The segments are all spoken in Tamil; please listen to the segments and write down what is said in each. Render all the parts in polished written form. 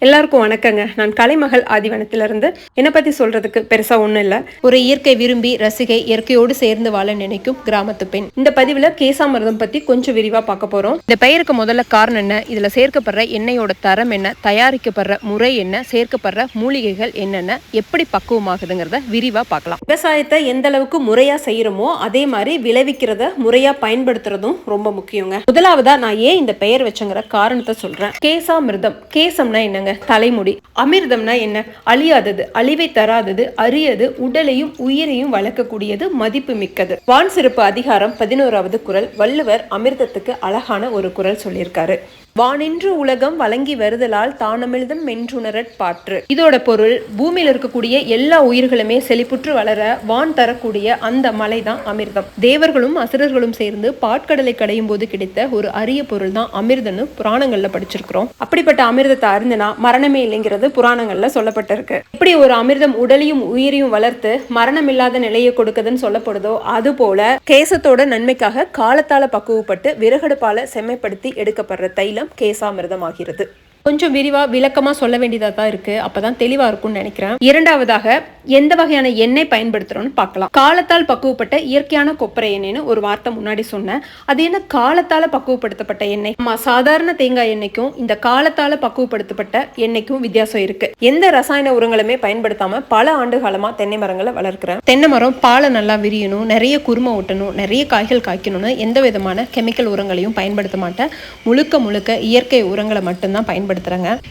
எல்லாருக்கும் வணக்கங்க. நான் கலைமகள் ஆதிவனத்திலிருந்து. என்னை பத்தி சொல்றதுக்கு பெருசா ஒண்ணும் இல்ல. ஒரு இயற்கை விரும்பி ரசிகை, இயற்கையோடு சேர்ந்து வாழ நினைக்கும் கிராமத்து பெண். இந்த பதிவுல கேசாமிர்தம் பத்தி கொஞ்சம் விரிவா பார்க்க போறோம். இந்த பெயருக்கு முதல்ல காரணம் என்ன, இதுல சேர்க்கப்படுற எண்ணெயோட தரம் என்ன, தயாரிக்கப்படுற முறை என்ன, சேர்க்கப்படுற மூலிகைகள் என்னென்ன, எப்படி பக்குவமாகுதுங்கிறத விரிவா பார்க்கலாம். விவசாயத்தை எந்த அளவுக்கு முறையா செய்யறோமோ அதே மாதிரி விளைவிக்கிறத முறையா பயன்படுத்துறதும் ரொம்ப முக்கியங்க. முதலாவதா நான் ஏன் இந்த பெயர் வச்சங்கிற காரணத்தை சொல்றேன். கேசாமிர்தம், கேசம்னா என்னங்க? தலைமுடி. அமிர்தம்னா என்ன? அழியாதது, அழிவை தராதது, அரியது, உடலையும் உயிரையும் வளர்க்கக்கூடியது, மதிப்பு மிக்கது. வான் சிறப்பு அதிகாரம் 11வது குறள் வள்ளுவர் அமிர்தத்துக்கு அழகான ஒரு குறள் சொல்லியிருக்காரு. வானின்று உலகம் வழங்கி வருதலால் தானமிழ்தம் மென்றுணரற் பாற்று. இதோட பொருள், பூமியில இருக்கக்கூடிய எல்லா உயிர்களுமே செழிப்புற்று வளர வான் தரக்கூடிய அந்த மலை தான் அமிர்தம். தேவர்களும் அசுரர்களும் சேர்ந்து பாட்கடலை கடையும் போது கிடைத்த ஒரு அரிய பொருள் தான் அமிர்தம்னு புராணங்கள்ல படிச்சிருக்கிறோம். அப்படிப்பட்ட அமிர்தத்தை அருந்தினா மரணமே இல்லைங்கிறது புராணங்கள்ல சொல்லப்பட்டிருக்கு. இப்படி ஒரு அமிர்தம் உடலையும் உயிரையும் வளர்த்து மரணம் இல்லாத நிலையை கொடுக்குதுன்னு சொல்லப்படுதோ, அது போல கேசத்தோட நன்மைக்காக காலத்தால பக்குவப்பட்டு விறகடுப்பால செம்மைப்படுத்தி எடுக்கப்படுற தைலம் கேசாமிர்தம் ஆகிறது. கொஞ்சம் விரிவா விளக்கமா சொல்ல வேண்டியதா தான் இருக்கு. அப்பதான் தெளிவா இருக்கும்னு நினைக்கிறேன். இரண்டாவதாக, எந்த வகையான எண்ணெய் பயன்படுத்துறோம்னு பார்க்கலாம். காலத்தால் பக்குவப்பட்ட இயற்கையான கொப்பரை எண்ணெய்னு ஒரு வார்த்தை முன்னாடி சொன்னேன். அது என்ன காலத்தால பக்குவப்படுத்தப்பட்ட எண்ணெய்? சாதாரண தேங்காய் எண்ணெய்க்கும் இந்த காலத்தால பக்குவப்படுத்தப்பட்ட எண்ணெய்க்கும் வித்தியாசம் இருக்கு. எந்த ரசாயன உரங்களுமே பயன்படுத்தாம பல ஆண்டு காலமா தென்னை மரங்களை வளர்க்கிறேன். தென்னை மரம் பாலை நல்லா விரியணும், நிறைய குருமை ஊட்டணும், நிறைய காய்கள் காய்க்கணும்னு எந்த விதமான கெமிக்கல் உரங்களையும் பயன்படுத்த மாட்டேன். முழுக்க இயற்கை உரங்களை மட்டும்தான் பயன்படுத்துறாங்க.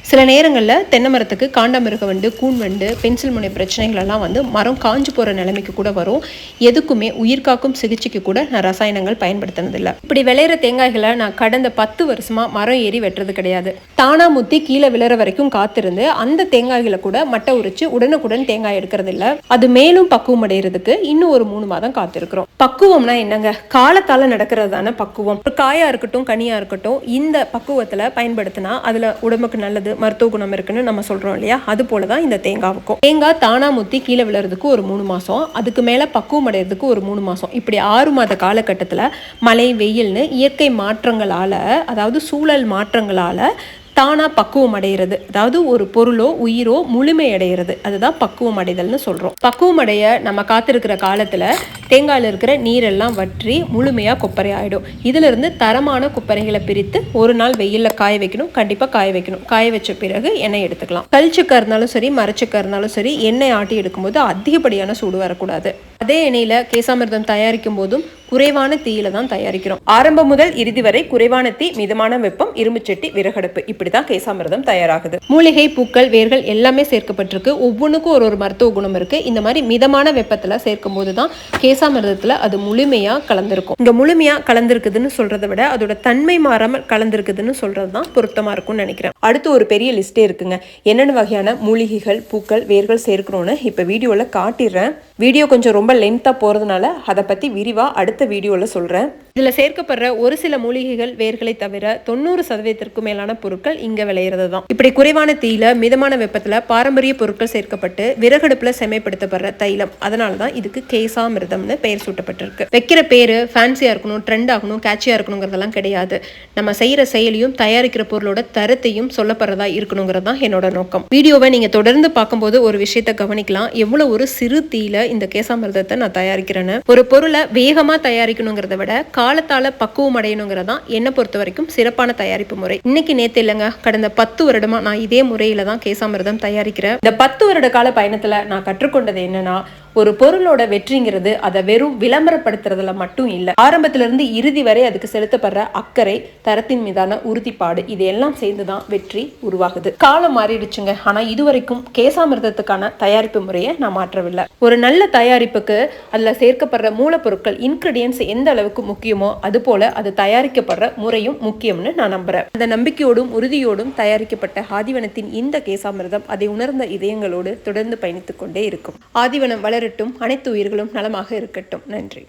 சில நேரங்கள்ல தென்னை மரத்துக்கு காண்டாமிருக வண்டு, கூன் வண்டு, பென்சில் முனை பிரச்சனைகள் எல்லாம் வந்து மரம் காஞ்சு போற நிலைமைக்கு கூட வரும். எதுக்குமே உயிர் காக்கும் சிகிச்சைக்கு கூட நான் ரசாயனங்கள் பயன்படுத்தினதில்லை. இப்படி விளையிற தேங்காய்களை நான் கடந்த 10 வருஷமா மரம் ஏறி வெட்டுறது கிடையாது. தானா முத்தி கீழே விளைற வரைக்கும் காத்திருந்து அந்த தேங்காய்களை கூட மட்டை உரிச்சு உடனுக்குடன் தேங்காய் எடுக்கிறது இல்ல. அது மேலும் பக்குவம் அடைகிறதுக்கு இன்னும் ஒரு 3 மாதம் காத்திருக்கிறோம். பக்குவம்னா என்னங்க? காலத்தால நடக்கிறது தானே பக்குவம். ஒரு காயா இருக்கட்டும், கனியா இருக்கட்டும், இந்த பக்குவத்துல பயன்படுத்தினா அதுல உடம்புக்கு நல்லது, மருத்துவ குணம் இருக்குன்னு நம்ம சொல்றோம் இல்லையா? அது போலதான் இந்த தேங்காவுக்கும். தேங்காய் தானா முத்தி கீழே விழுறதுக்கு ஒரு 3 மாசம், அதுக்கு மேல பக்குவம் அடைறதுக்கு ஒரு 3 மாசம், இப்படி 6 மாத காலகட்டத்துல மழை வெயில்னு இயற்கை மாற்றங்களால, அதாவது சூழல் மாற்றங்களால தானா பக்குவம் அடைகிறது. அதாவது ஒரு பொருளோ உயிரோ முழுமை அடைகிறது, அதுதான் பக்குவம் அடைதல்னு சொல்றோம். பக்குவம் அடைய நம்ம காத்திருக்கிற காலத்துல தேங்காயில இருக்கிற நீரெல்லாம் வற்றி முழுமையா கொப்பரை ஆயிடும். இதுல இருந்து தரமான கொப்பரைகளை பிரித்து ஒரு நாள் வெயில்ல காய வைக்கணும். கண்டிப்பா காய வைக்கணும். காய வச்ச பிறகு எண்ணெய் எடுத்துக்கலாம். கல்ச்சுக்கா இருந்தாலும் சரி, மரச்சுக்கா இருந்தாலும் சரி, எண்ணெய் ஆட்டி எடுக்கும்போது அதிகப்படியான சூடு வரக்கூடாது. அதே எண்ணெயில கேசாமிர்தம் தயாரிக்கும் போதும் குறைவான தீயில தான் தயாரிக்கிறோம். ஆரம்பம் முதல் இறுதி வரை குறைவான தீ, மிதமான வெப்பம், இரும்பு சட்டி, விறகடுப்பு, இப்படிதான் கேசாமிர்தம் தயாராகுது. மூலிகை, பூக்கள், வேர்கள் எல்லாமே சேர்க்கப்பட்டிருக்கு. ஒவ்வொன்றுக்கும் ஒரு மருத்துவ குணம் இருக்கு. இந்த மாதிரி மிதமான வெப்பத்துல சேர்க்கும் போதுதான் கேசாமிர்தத்துல அது முழுமையா கலந்திருக்கும். இங்க முழுமையா கலந்திருக்குதுன்னு சொல்றதை விட அதோட தன்மை மாறாமல் கலந்திருக்குதுன்னு சொல்றதுதான் பொருத்தமா இருக்கும்னு நினைக்கிறேன். அடுத்து ஒரு பெரிய லிஸ்டே இருக்குங்க. என்னென்ன வகையான மூலிகைகள், பூக்கள், வேர்கள் சேர்க்கணும்னு இப்ப வீடியோல காட்டிடுறேன். வீடியோ கொஞ்சம் ரொம்ப லென்த்தா போறதுனால அதை பத்தி விரிவா அடுத்த வீடியோல சொல்றேன். இதுல சேர்க்கப்படுற ஒரு சில மூலிகைகள், வேர்களை தவிர 90% மேலான பொருட்கள் இங்க விளையிறது தான். இப்படி குறைவான தீயில மிதமான வெப்பத்துல பாரம்பரிய பொருட்கள் சேர்க்கப்பட்டு விறகடுப்புல செமைப்படுத்தப்படுற தைலம். அதனாலதான் இதுக்கு கேசாமிர்தம்னு பெயர் சூட்டப்பட்டிருக்கு. வைக்கிற பேரு ஃபேன்சியா இருக்கணும், ட்ரெண்ட் ஆகணும், கேட்சியா இருக்கணுங்கிறதெல்லாம் கிடையாது. நம்ம செய்யற செயலியும் தயாரிக்கிற பொருளோட தரத்தையும் சொல்லப்படுறதா இருக்கணுங்கிறது தான் என்னோட நோக்கம். வீடியோவை நீங்க தொடர்ந்து பார்க்கும்போது ஒரு விஷயத்த கவனிக்கலாம். எவ்வளவு ஒரு சிறு தீயில இந்த கேசாமிர்தத்தை நான் தயாரிக்கிறேன்னு. ஒரு பொருளை வேகமா தயாரிக்கணுங்கிறத விட காலத்தால பக்குவம் அடையணுங்கிறதான் என்னை பொறுத்த வரைக்கும் சிறப்பான தயாரிப்பு முறை. இன்னைக்கு நேத்து இல்லைங்க, கடந்த 10 வருடமா நான் இதே முறையில தான் கேசாமிர்தம் தயாரிக்கிறேன். இந்த 10 வருட கால பயணத்துல நான் கற்றுக்கொண்டது என்னன்னா, ஒரு பொருளோட வெற்றிங்கிறது அதை வெறும் விளம்பரப்படுத்துறதுல மட்டும் இல்லை. ஆரம்பத்துல இருந்து இறுதி வரை அதுக்கு செலுத்தப்படுற அக்கறை, தரத்தின் மீதான உறுதிப்பாடு, இது எல்லாம் சேர்ந்துதான் வெற்றி உருவாகுது. காலம் மாறிடுச்சுங்க. ஆனா இதுவரைக்கும் கேசாமிர்தத்துக்கான தயாரிப்பு முறையை நான் மாற்றவில்லை. ஒரு நல்ல தயாரிப்புக்கு அதுல சேர்க்கப்படுற மூலப்பொருட்கள், இன்கிரிடியன்ஸ் எந்த அளவுக்கு முக்கியமோ அது போல அது தயாரிக்கப்படுற முறையும் முக்கியம்னு நான் நம்புறேன். அந்த நம்பிக்கையோடும் உறுதியோடும் தயாரிக்கப்பட்ட ஆதிவனத்தின் இந்த கேசாமிர்தம் அதை உணர்ந்த இதயங்களோடு தொடர்ந்து பயணித்துக் கொண்டே இருக்கும். ஆதிவனம் வளரட்டும், அனைத்து உயிர்களும் நலமாக இருக்கட்டும். நன்றி.